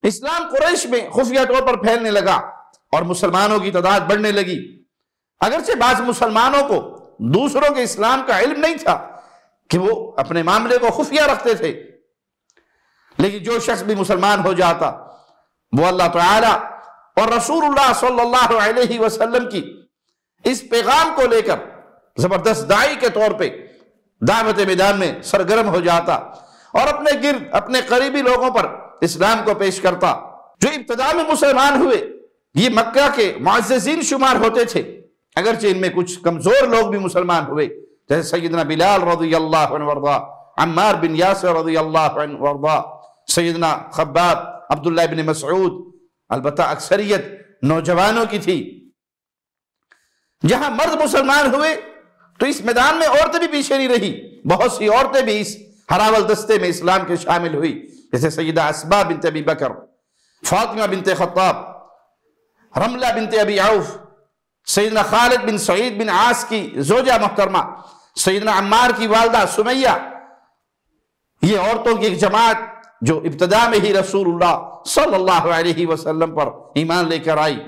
اسلام قریش میں خفیہ طور پر پھیلنے لگا اور مسلمانوں کی تعداد بڑھنے لگی۔ اگرچہ بعض مسلمانوں کو دوسروں کے اسلام کا علم نہیں تھا کہ وہ اپنے معاملے کو خفیہ رکھتے تھے، لیکن جو شخص بھی مسلمان ہو جاتا وہ اللہ تعالی اور رسول اللہ صلی اللہ علیہ وسلم کی اس پیغام کو لے کر زبردست داعی کے طور پہ دعوت میدان میں سرگرم ہو جاتا اور اپنے گرد اپنے قریبی لوگوں پر اسلام کو پیش کرتا۔ جو ابتدا میں مسلمان ہوئے یہ مکہ کے معززین شمار ہوتے تھے، اگرچہ ان میں کچھ کمزور لوگ بھی مسلمان ہوئے، جیسے سیدنا بلال رضی اللہ عنہ وارضا، عمار بن یاسر رضی اللہ عنہ وارضا، سیدنا خباب، عبداللہ بن مسعود۔ البتہ اکثریت نوجوانوں کی تھی۔ جہاں مرد مسلمان ہوئے تو اس میدان میں عورتیں بھی پیچھے نہیں رہی، بہت سی عورتیں بھی اس ہراول دستے میں اسلام کے شامل ہوئی، جیسے سیدہ اسماء بنت ابی بکر، فاطمہ بنت خطاب، رملہ بنت ابی عوف، سیدنا خالد بن سعید بن عاص کی زوجہ محترمہ، سیدنا عمار کی والدہ سمیہ۔ یہ عورتوں کی ایک جماعت جو ابتدا میں ہی رسول اللہ صلی اللہ علیہ وسلم پر ایمان لے کر آئی۔